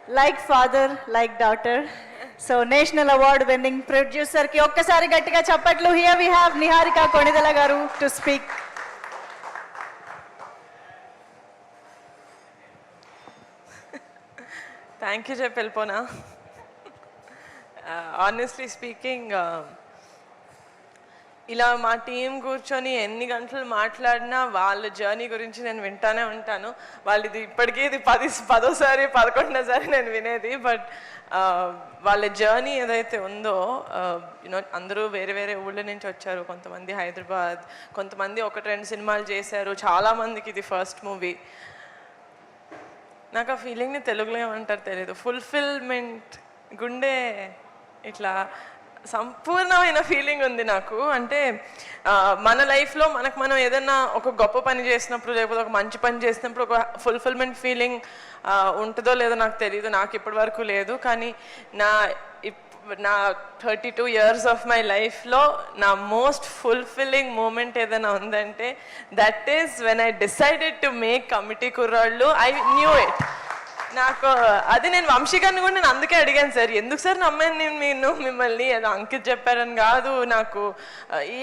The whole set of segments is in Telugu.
like father, like daughter. So national award winning producer ki okkasari gattiga chappatlu. Here we have Niharika Konidala garu to speak. Thank you, Jepelpona. Honestly speaking, ఇలా మా టీం కూర్చొని ఎన్ని గంటలు మాట్లాడినా వాళ్ళ జర్నీ గురించి నేను వింటానే ఉంటాను. వాళ్ళది ఇప్పటికీ ఇది 10వ సారి 11వ సారి నేను వినేది. బట్ వాళ్ళ జర్నీ ఏదైతే ఉందో యూనో అందరూ వేరే వేరే ఊళ్ళ నుంచి వచ్చారు. కొంతమంది హైదరాబాద్, కొంతమంది 1-2 సినిమాలు చేశారు. చాలామందికి ఇది ఫస్ట్ మూవీ. నాకు ఆ ఫీలింగ్ని తెలుగులో ఏమంటారు తెలియదు. ఫుల్ఫిల్మెంట్, గుండె ఇట్లా సంపూర్ణమైన ఫీలింగ్ ఉంది నాకు. అంటే మన లైఫ్లో మనం ఏదైనా ఒక గొప్ప పని చేసినప్పుడు, లేకపోతే ఒక మంచి పని చేసినప్పుడు ఒక ఫుల్ఫిల్మెంట్ ఫీలింగ్ ఉంటుందో లేదో నాకు తెలియదు. నాకు ఇప్పటి వరకు లేదు. కానీ నా 32 years ఆఫ్ మై లైఫ్లో నా మోస్ట్ ఫుల్ఫిల్లింగ్ మూమెంట్ ఏదైనా ఉందంటే that is when I decided to make committee కుర్రాళ్ళు. I knew it. నాకు అది నేను వంశీ గారిని కూడా నేను అందుకే అడిగాను, సార్ ఎందుకు సార్ నమ్మాను నేను మిమ్మల్ని, ఏదో అంకిత్ చెప్పారని కాదు, నాకు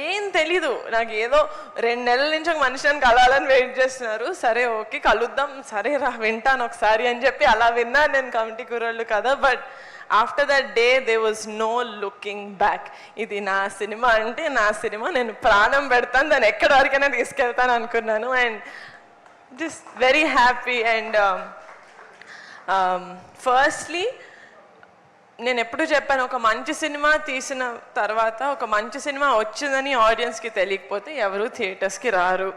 ఏం తెలీదు. నాకు ఏదో 2 నెలల నుంచి ఒక మనిషిని కలవాలని వెయిట్ చేస్తున్నారు. సరే ఓకే కలుద్దాం, సరే రా వింటాను ఒకసారి అని చెప్పి అలా విన్నాను నేను కమిటీ కుర్రాళ్ళు కదా. But after that day they was no looking back. ఇది నా సినిమా అంటే నా సినిమా, నేను ప్రాణం పెడతాను, దాన్ని ఎక్కడి వరకైనా తీసుకెళ్తాను అనుకున్నాను. And just very happy. And firstly నేను ఎప్పుడు చెప్పాను, ఒక మంచి సినిమా తీసిన తర్వాత, ఒక మంచి సినిమా వచ్చిందని ఆడియన్స్కి తెలియకపోతే ఎవరు థియేటర్స్కి రారు.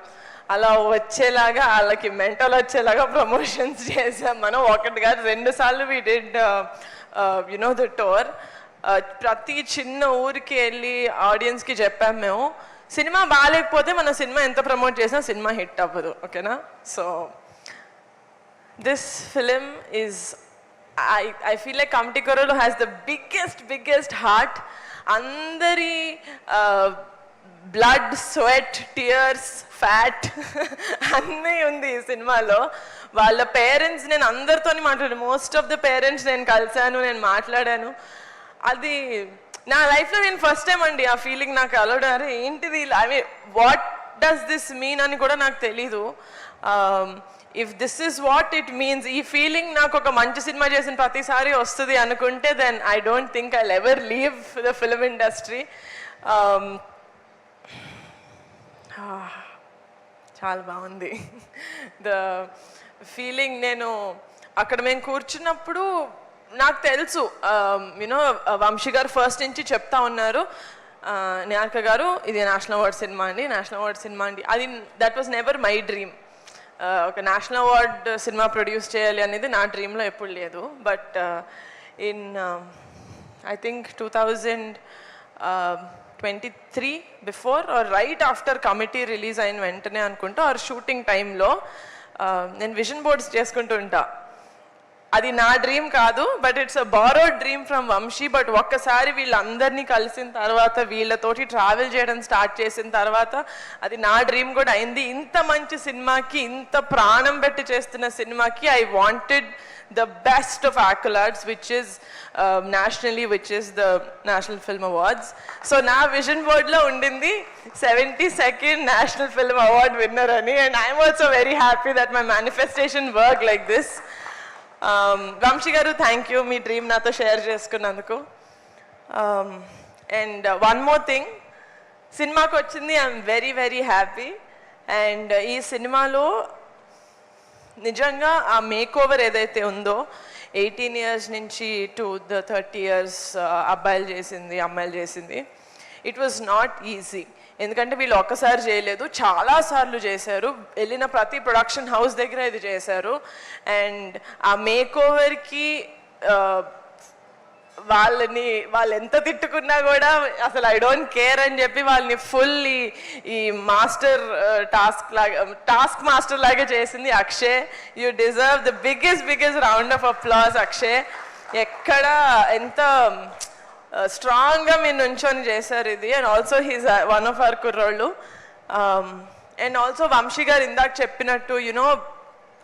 అలా వచ్చేలాగా వాళ్ళకి మెంటల్ వచ్చేలాగా ప్రమోషన్స్ చేసాం మనం. 1 కాదు 2 సార్లు we did you know the tour. ప్రతి చిన్న ఊరికి వెళ్ళి ఆడియన్స్కి చెప్పాం మేము, సినిమా బాగాలేకపోతే మన సినిమా ఎంత ప్రమోట్ చేసినా సినిమా హిట్ అవ్వదు. ఓకేనా? So this film is, I feel like Kamti Korolu has the biggest heart. Andari blood, sweat, tears, fat anni undi ee సినిమాలో. వాళ్ళ పేరెంట్స్ నేను అందరితోని మాట్లాడాను. మోస్ట్ ఆఫ్ ద పేరెంట్స్ నేను కలిసాను, నేను మాట్లాడాను. అది నా లైఫ్లో నేను ఫస్ట్ టైం అండి ఆ ఫీలింగ్ నాకు అలవడారు. ఏంటిది, I mean what does this mean అని కూడా నాకు తెలీదు. If this is what it means, ఈ ఫీలింగ్ నాకు ఒక మంచి సినిమా చేసిన ప్రతిసారి వస్తుంది అనుకుంటే then I don't think I'll ever leave the film industry. చాలా బాగుంది ద ఫీలింగ్. నేను అక్కడ మేము కూర్చున్నప్పుడు నాకు తెలుసు, యూనో వంశీ గారు ఫస్ట్ నుంచి చెప్తా ఉన్నారు, నిహారిక గారు ఇది నేషనల్ అవార్డ్ సినిమా అండి, నేషనల్ అవార్డ్ సినిమా అండి. అది that was never my dream. ఒక నేషనల్ అవార్డ్ సినిమా ప్రొడ్యూస్ చేయాలి అనేది నా డ్రీమ్లో ఎప్పుడు లేదు. But in I think 2023 before or right after Committee release అయిన వెంటనే అనుకుంటా, ఆర్ షూటింగ్ టైంలో నేను విజన్ బోర్డ్స్ చేసుకుంటూ ఉంటా. అది నా డ్రీమ్ కాదు, but it's a borrowed dream from Vamsi. But ఒక్కసారి వీళ్ళందరినీ కలిసిన తర్వాత, వీళ్ళతోటి ట్రావెల్ చేయడం స్టార్ట్ చేసిన తర్వాత అది నా డ్రీమ్ కూడా అయింది. ఇంత మంచి సినిమాకి, ఇంత ప్రాణం పెట్టి చేస్తున్న సినిమాకి I wanted the best of accolades, which is nationally, which is the National Film Awards. So na vision board lo undindi 72nd National Film Award winner ani, and I am also very happy that my manifestation worked like this. Vamshi garu, thank you me dream నాతో షేర్ చేసుకున్నందుకు. అండ్ వన్ మోర్ థింగ్, సినిమాకి వచ్చింది, ఐఎమ్ వెరీ హ్యాపీ. అండ్ ఈ సినిమాలో నిజంగా ఆ మేక్ ఓవర్ ఏదైతే ఉందో 18 years నుంచి టు ద 30 years అబ్బాయిలు చేసింది, అమ్మాయిలు చేసింది, ఇట్ వాజ్ నాట్ ఈజీ. ఎందుకంటే వీళ్ళు ఒక్కసారి చేయలేదు, చాలాసార్లు చేశారు. వెళ్ళిన ప్రతి ప్రొడక్షన్ హౌస్ దగ్గర ఇది చేశారు. అండ్ ఆ మేక్ ఓవర్కి వాళ్ళు ఎంత తిట్టుకున్నా కూడా అసలు ఐ డోంట్ కేర్ అని చెప్పి వాళ్ళని ఫుల్ ఈ మాస్టర్ టాస్క్ మాస్టర్ లాగా చేసింది Akshay. You deserve the biggest round of applause Akshay. ఎక్కడ ఎంత స్ట్రాంగ్గా మీరు నుంచొని చేశారు ఇది. And also he's one of our కుర్రోళ్ళు. అండ్ ఆల్సో వంశీ గారు ఇందాక చెప్పినట్టు, you know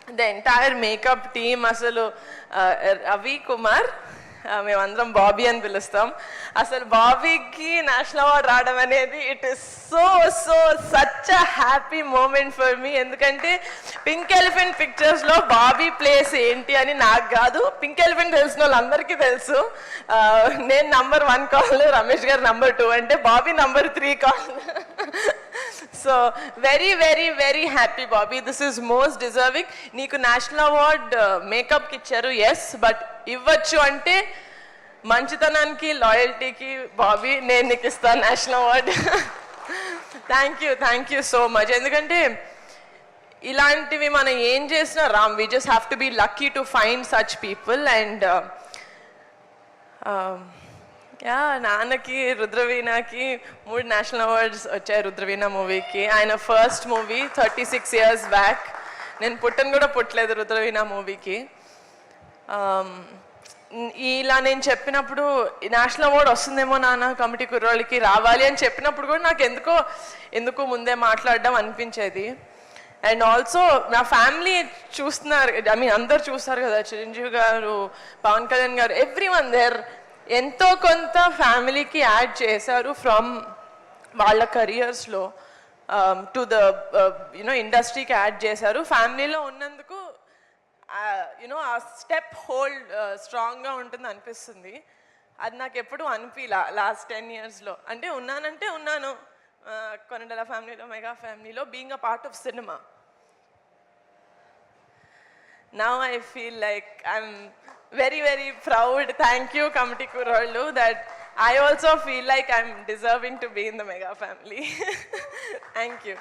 the entire makeup team అసలు రవి కుమార్ మేమందరం బాబీ అని పిలుస్తాం. అసలు బాబీకి నేషనల్ అవార్డ్ రావడం అనేది it is so so such a happy moment for me. ఎందుకంటే పింక్ ఎలిఫెంట్ పిక్చర్స్లో బాబీ ప్లేస్ ఏంటి అని నాకు కాదు, పింక్ ఎలిఫెంట్ తెలిసిన వాళ్ళందరికీ తెలుసు. నేను నంబర్ 1 కాల్, రమేష్ గారు నంబర్ 2 అంటే Bobby number 3 call. So very very very happy Bobby, this is most deserving. నీకు నేషనల్ అవార్డ్ మేకప్కి ఇచ్చారు, ఎస్, బట్ ఇవ్వచ్చు అంటే మంచితనానికి లాయల్టీకి బాబీ నేను నీకు ఇస్తాను national award. Thank you so much. ఎందుకంటే ఇలాంటివి మనం ఏం చేసినా Ram, we just have to be lucky to find such people. And yeah, నాన్నకి రుద్రవీణకి 3 నేషనల్ అవార్డ్స్ వచ్చాయి రుద్రవీణ మూవీకి. ఆయన ఫస్ట్ మూవీ 36 years బ్యాక్. నేను పుట్టలేదు రుద్రవీణ మూవీకి. ఇలా నేను చెప్పినప్పుడు నేషనల్ అవార్డ్ వస్తుందేమో నాన్న కమిటీ కుర్రోళ్ళకి రావాలి అని చెప్పినప్పుడు కూడా నాకు ఎందుకు ముందే మాట్లాడడం అనిపించేది. అండ్ ఆల్సో నా ఫ్యామిలీ చూస్తున్నారు, ఐ మీన్ అందరు చూస్తారు కదా, చిరంజీవి గారు, పవన్ కళ్యాణ్ గారు, ఎవ్రీవన్ దేర్ ఎంతో కొంత ఫ్యామిలీకి యాడ్ చేశారు ఫ్రమ్ వాళ్ళ కెరియర్స్లో టు ద ఇండస్ట్రీకి యాడ్ చేశారు. ఫ్యామిలీలో ఉన్నందుకు ఆ స్టెప్ హోల్డ్ స్ట్రాంగ్గా ఉంటుంది అనిపిస్తుంది. అది నాకు ఎప్పుడు అనిపిలా లాస్ట్ 10 yearsలో. అంటే ఉన్నాను కొనిదెల ఫ్యామిలీలో, మెగా ఫ్యామిలీలో, being a part of cinema. Now I feel like I'm very very proud. Thank you Committee Kurollu, that I also feel like I'm deserving to be in the Mega family. Thank you.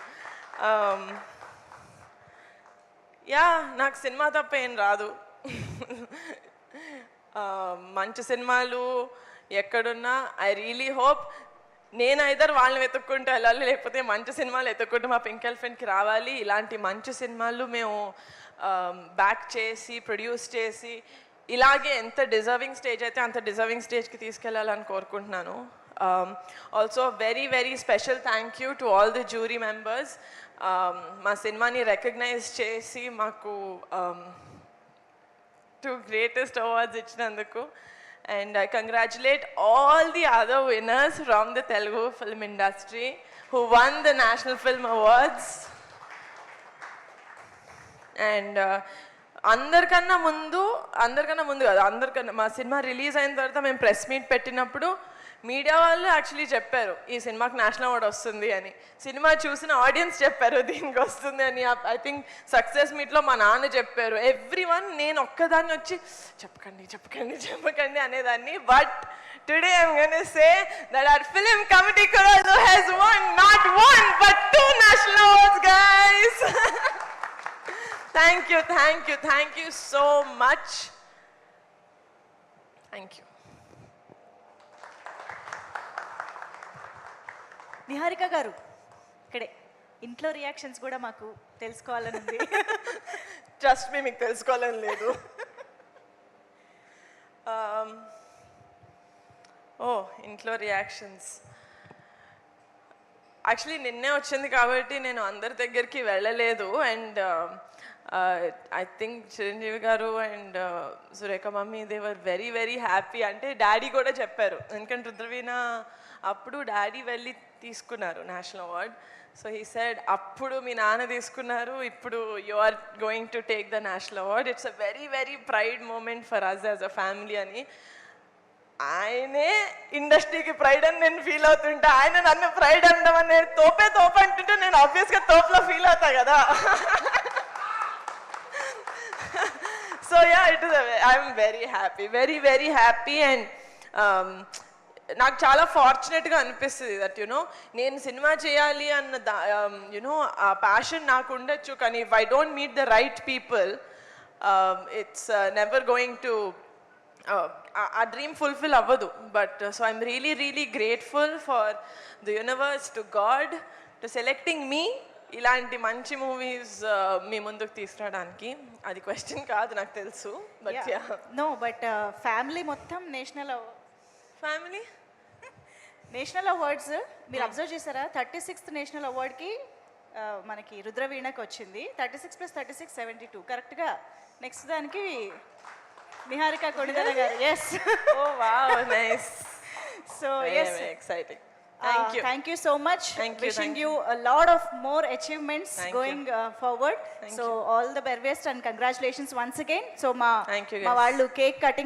Yeah, నాకు సినిమా తప్ప ఏం రాదు. మంచి సినిమాలు ఎక్కడున్నా ఐ రియలీ హోప్ నేను ఐదర్ వాళ్ళని వెతుక్కుంటూ వెళ్ళాలి, లేకపోతే మంచి సినిమాలు వెతుక్కుంటూ మా పింక్ ఎలిఫెంట్కి రావాలి. ఇలాంటి మంచి సినిమాలు మేము బ్యాక్ చేసి ప్రొడ్యూస్ చేసి ఇలాగే ఎంత డిజర్వింగ్ స్టేజ్ అయితే అంత డిజర్వింగ్ స్టేజ్కి తీసుకెళ్ళాలని కోరుకుంటున్నాను. Also very very special thank you to all the jury members. మా సినిమాని రికగ్నైజ్ చేసి మాకు 2 greatest awards ఇచ్చినందుకు. And I congratulate all the other winners from the Telugu film industry who won the National Film Awards. And అందరికన్నా ముందు కాదు, మా సినిమా రిలీజ్ అయిన తర్వాత మేము ప్రెస్ మీట్ పెట్టినప్పుడు మీడియా వాళ్ళు యాక్చువల్లీ చెప్పారు ఈ సినిమాకి నేషనల్ అవార్డ్ వస్తుంది అని. సినిమా చూసిన ఆడియన్స్ చెప్పారు దీనికి వస్తుంది అని. ఐ థింక్ సక్సెస్ మీట్లో మా నాన్న చెప్పారు. ఎవ్రీవన్, నేను ఒక్కదాన్ని వచ్చి చెప్పకండి అనేదాన్ని. But today I'm gonna say that our film committee Kurollu has won not 1 but 2 national awards, guys. Thank you so much. Thank you. Niharika గారు ఇక్కడే, ఇంట్లో రియాక్షన్స్ కూడా మాకు తెలుసుకోవాలని ఉంది. ట్రస్ట్ మీ, మీకు తెలుసుకోవాలని లేదు. ఇంట్లో రియాక్షన్స్ యాక్చువల్లీ నిన్నే వచ్చింది కాబట్టి నేను అందరి దగ్గరికి వెళ్ళలేదు. అండ్ ఐ థింక్ చిరంజీవి గారు and Surekha mummy they were very very happy. అంటే డాడీ కూడా చెప్పారు, ఎందుకంటే రుద్రవీణ అప్పుడు డాడీ వెళ్ళి తీసుకున్నారు national award. So he said అప్పుడు మీ నాన్న తీసుకున్నారు, ఇప్పుడు you are going to take the national award. It's a very very pride moment for us as a family అని. ఆయనే ఇండస్ట్రీకి ప్రైడ్ అని నేను ఫీల్ అవుతుంటా, ఆయన నన్ను ప్రైడ్ అనడం అని తోపే అంటుంటే నేను ఆబ్వియస్గా తోపులో ఫీల్ అవుతా కదా. So yeah, it is I'm very very happy. And నాకు చాలా ఫార్చునేట్గా అనిపిస్తుంది దట్ నేను సినిమా చేయాలి అన్న ఆ ప్యాషన్ నాకు ఉండొచ్చు, కానీ if I don't meet the right people it's never going to ఆ డ్రీమ్ ఫుల్ఫిల్ అవ్వదు. But so I'm really grateful for the universe, to God, to selecting me ఇలాంటి మంచి మూవీస్ మీ ముందుకు తీసుకురావడానికి. అది క్వశ్చన్ కాదు నాకు తెలుసు, బట్ నో, బట్ ఫ్యామిలీ మొత్తం నేషనల్ నేషనల్ అవార్డ్స్ మీరు అబ్జర్వ్ చేశారా? 36th నేషనల్ అవార్డ్కి మనకి రుద్రవీణకి వచ్చింది 36 + 36 72 కరెక్ట్గా నెక్స్ట్ దానికి నిహారిక కొణిదెల గారు yes Oh wow, nice. So Very, yes very exciting. Thank you. Thank you so much Thank you, wishing thank you a lot of more achievements Thank you. going forward Thank so all the very best and congratulations once again so మా Thank you, మా guys. వాళ్ళు కేక్ కటింగ్